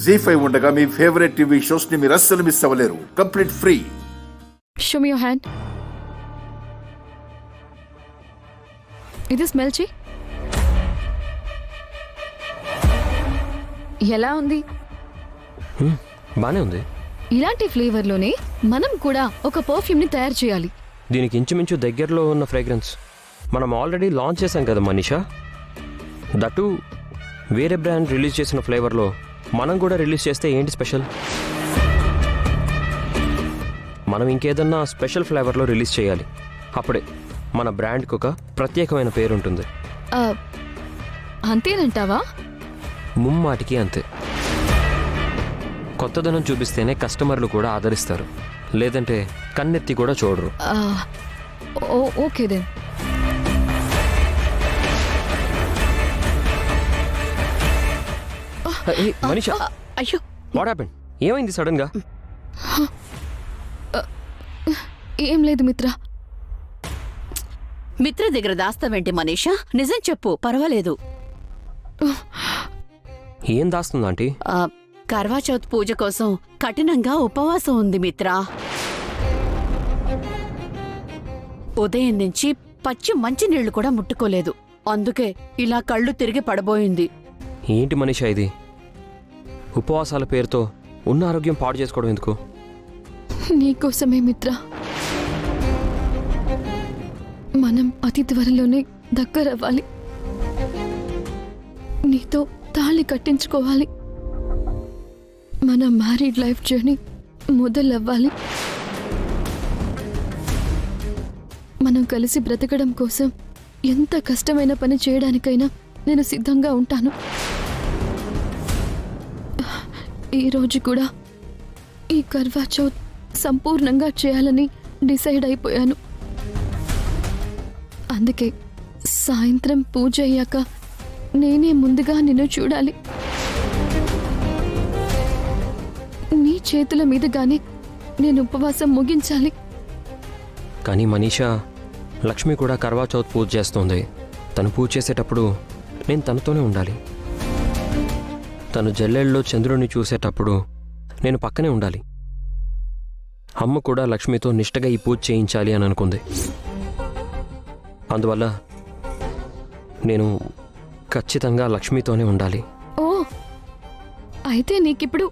జీ5 ఉండగా మీ favourite TV shows ని మీరు అస్సలు మిస్ అవ్వలేరు. Complete free. Show me your hand. ఇది స్మెల్ చెయ్యి. ఎలా ఉంది? బానే ఉంది. ఇలాంటి ఫ్లేవర్లోనే మనం కూడా ఒక పర్ఫ్యూమ్ని తయారు చేయాలి. దీనికి ఇంచుమించు దగ్గరలో ఉన్న ఫ్రేగ్రెన్స్ మనం ఆల్రెడీ లాంచ్ చేశాం కదా మనీషా. దట్టు వేరే బ్రాండ్ రిలీజ్ చేసిన ఫ్లేవర్లో మనం కూడా రిలీజ్ చేస్తే ఏంటి స్పెషల్? మనం ఇంకేదన్నా స్పెషల్ ఫ్లేవర్లో రిలీజ్ చేయాలి. అప్పుడే మన బ్రాండ్కి ఒక ప్రత్యేకమైన పేరు ఉంటుంది. అంతేనంటావా? ముమ్మాటికి అంతే. కొత్తదనం చూపిస్తేనే కస్టమర్లు కూడా ఆదరిస్తారు, లేదంటే కన్నెత్తి కూడా చూడరు. Okay then. మనీషా, అయ్యో, వాట్ హ్యాపెండ్? ఏమైంది సడన్ గా? ఏం లేదు మిత్ర. మిత్ర దగ్గర దాస్తావేంటి మనీషా? నిజం చెప్పు, పర్వాలేదు. ఏం దాస్తుంది ఆంటీ? కర్వాచౌత్ పూజ కోసం కఠినంగా ఉపవాసం ఉంది మిత్ర. ఉదయం నుంచి పచ్చి మంచినీళ్లు కూడా ముట్టుకోలేదు. అందుకే ఇలా కళ్ళు తిరిగి పడబోయింది. ఏంటి మనీషా ఇది? ఉపవాసాల పేరుతో ఉన్న ఆరోగ్యం పాడు చేసుకోవడం ఎందుకు? నీకోసమే మిత్ర. మనం అతి త్వరలోనే దగ్గరవ్వాలి. నీతో తాళి కట్టించుకోవాలి. మన మ్యారీడ్ లైఫ్ జర్నీ మొదలవ్వాలి. మనం కలిసి బ్రతకడం కోసం ఎంత కష్టమైన పని చేయడానికైనా నేను సిద్ధంగా ఉంటాను. ఈరోజు కూడా ఈ కర్వా చౌత్ సంపూర్ణంగా చేయాలని డిసైడ్ అయిపోయాను. అందుకే సాయంత్రం పూజ అయ్యాక నేనే ముందుగా నిన్ను చూడాలి. నీ చేతుల మీదుగానే నేను ఉపవాసం ముగించాలి. కానీ మనీషా, లక్ష్మి కూడా కర్వా చౌత్ పూజ చేస్తోంది. తను పూజ చేసేటప్పుడు నేను తనతోనే ఉండాలి. తను జల్లెళ్ళలో చంద్రుడిని చూసేటప్పుడు నేను పక్కనే ఉండాలి. అమ్మ కూడా లక్ష్మితో నిష్టగా ఈ పూజ చేయించాలి అని అనుకుంది. అందువల్ల నేను ఖచ్చితంగా లక్ష్మితోనే ఉండాలి. ఓ, అయితే నీకిప్పుడు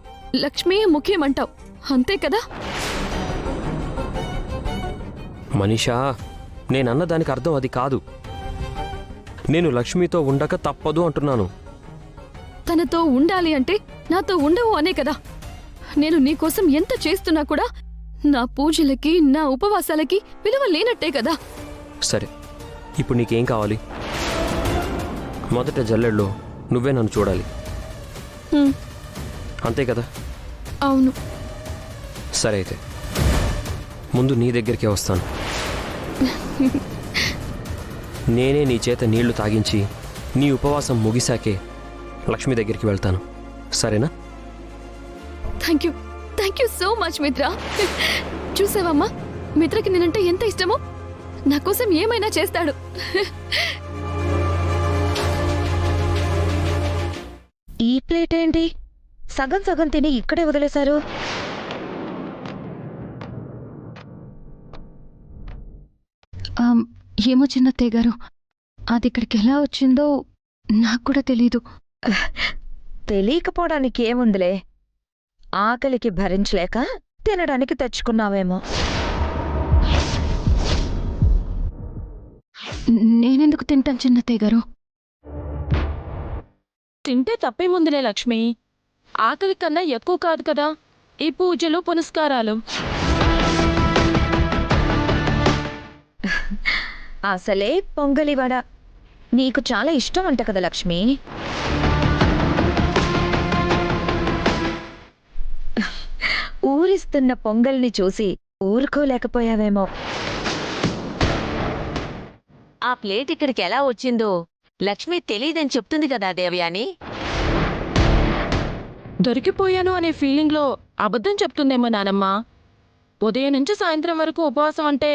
లక్ష్మీయే ముఖ్యమంటావు, అంతే కదా? మనీషా, నేనన్న దానికి అర్థం అది కాదు. నేను లక్ష్మితో ఉండక తప్పదు అంటున్నాను. తనతో ఉండాలి అంటే నాతో ఉండవు అనే కదా. నేను నీకోసం ఎంత చేస్తున్నా కూడా నా పూజలకి, నా ఉపవాసాలకి విలువ లేనట్టే కదా. సరే, ఇప్పుడు నీకేం కావాలి? మొదట జల్లెడలో నువ్వే నన్ను చూడాలి, అంతే కదా? అవును. సరే, అయితే ముందు నీ దగ్గరికే వస్తాను. నేనే నీ చేత నీళ్లు తాగించి నీ ఉపవాసం ముగిశాకే లక్ష్మి దగ్గరికి వెళ్తాను, సరేనా? థ్యాంక్ యూ సో మచ్ మిత్ర. చూసావమ్మా, మిత్రకి నేనంటే ఎంత ఇష్టమో. నా కోసం ఏమైనా చేస్తాడు. ఈ ప్లేట్ ఏంటి? సగం సగం తిని ఇక్కడే వదిలేశారు. ఏమో చిన్నత్తయ్య గారు, అది ఇక్కడికి ఎలా వచ్చిందో నాకు కూడా తెలీదు. తెలియకపోవడానికి ఏముందిలే, ఆకలికి భరించలేక తినడానికి తెచ్చుకున్నావేమో. నేనెందుకు తింటాను చిన్నత్తయ్య గారు? తింటే తప్పేముందిలే లక్ష్మి. ఆకలి కన్నా ఎక్కువ కాదు కదా ఈ పూజలు పునస్కారాలు. అసలే పొంగలివడ నీకు చాలా ఇష్టం అంట కదా లక్ష్మి. ఊరిస్తున్న పొంగల్ని చూసి ఊరుకోలేకపోయావేమో. ఆ ప్లేట్ ఇక్కడికి ఎలా వచ్చిందో లక్ష్మి తెలీదని చెప్తుంది కదా దేవయాని. దొరికిపోయాను అనే ఫీలింగ్లో అబద్ధం చెప్తుందేమో నానమ్మ. ఉదయం నుంచి సాయంత్రం వరకు ఉపవాసం అంటే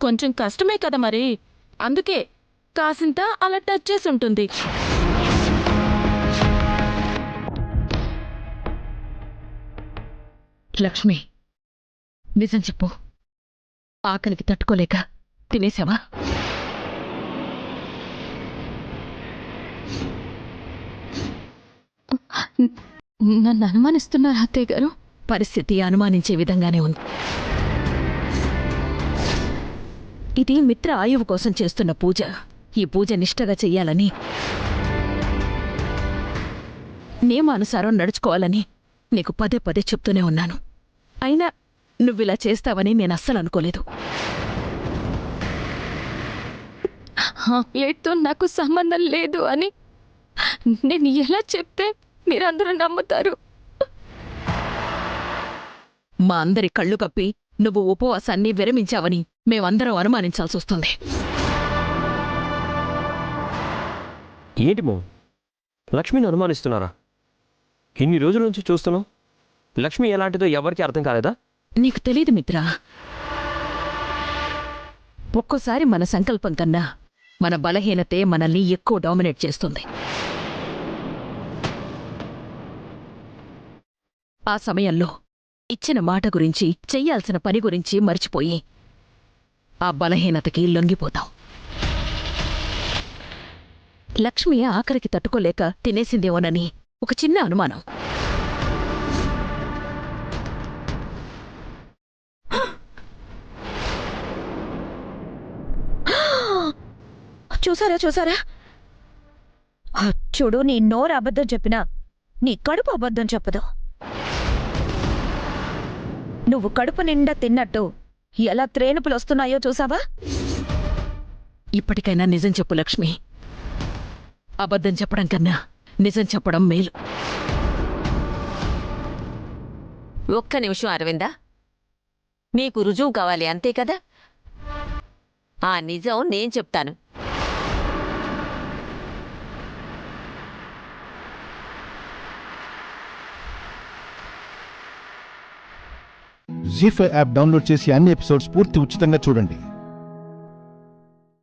కొంచెం కష్టమే కదా మరి. అందుకే కాసింత అలా టచ్ చేసి ఉంటుంది. లక్ష్మి, నిజం చెప్పు. ఆకలికి తట్టుకోలేక తినేసావా? నన్ను అనుమానిస్తున్నారు అత్తయ్య గారు. పరిస్థితి అనుమానించే విధంగానే ఉంది. ఇది మిత్ర ఆయువు కోసం చేస్తున్న పూజ. ఈ పూజ నిష్ఠగా చెయ్యాలని, నియమానుసారం నడుచుకోవాలని నీకు పదే పదే చెప్తూనే ఉన్నాను. అయినా నువ్విలా చేస్తావని నేను అస్సలు అనుకోలేదు. ఆ ప్లేట్తో నాకు సంబంధం లేదు అని నేను ఎలా చెప్తే మీరందరూ నమ్ముతారు? మా అందరి కళ్ళు కప్పి నువ్వు ఉపవాసాన్ని విరమించావని మేమందరం అనుమానించాల్సి వస్తుంది. ఏంటి మో, లక్ష్మిని అనుమానిస్తున్నారా? ఇన్ని రోజుల నుంచి చూస్తున్నాం. లక్ష్మి ఎలాంటిదో ఎవరికీ అర్థం కాలేదా? నీకు తెలీదు మిత్రా. ఒక్కోసారి మన సంకల్పం కన్నా మన బలహీనతే మనల్ని ఎక్కువ డామినేట్ చేస్తుంది. ఆ సమయంలో ఇచ్చిన మాట గురించి, చెయ్యాల్సిన పని గురించి మర్చిపోయి ఆ బలహీనతకి లొంగిపోతాం. లక్ష్మి ఆఖరికి తట్టుకోలేక తినేసిందేమోనని ఒక చిన్న అనుమానం. చూసారా? చూడు, నీ నోరు అబద్ధం చెప్పినా నీ కడుపు అబద్ధం చెప్పదు. నువ్వు కడుపు నిండా తిన్నట్టు ఎలా త్రేనుపులు వస్తున్నాయో చూసావా? ఇప్పటికైనా నిజం చెప్పు లక్ష్మి. అబద్ధం చెప్పడం కన్నా నిజం చెప్పడం మేలు. ఒక్క నిమిషం అరవిందా, నీకు రుజువు కావాలి అంతే కదా? ఆ నిజం నేను చెప్తాను. జీ5 యాప్ డౌన్లోడ్ చేసి అన్ని ఎపిసోడ్స్ పూర్తి ఉచితంగా చూడండి.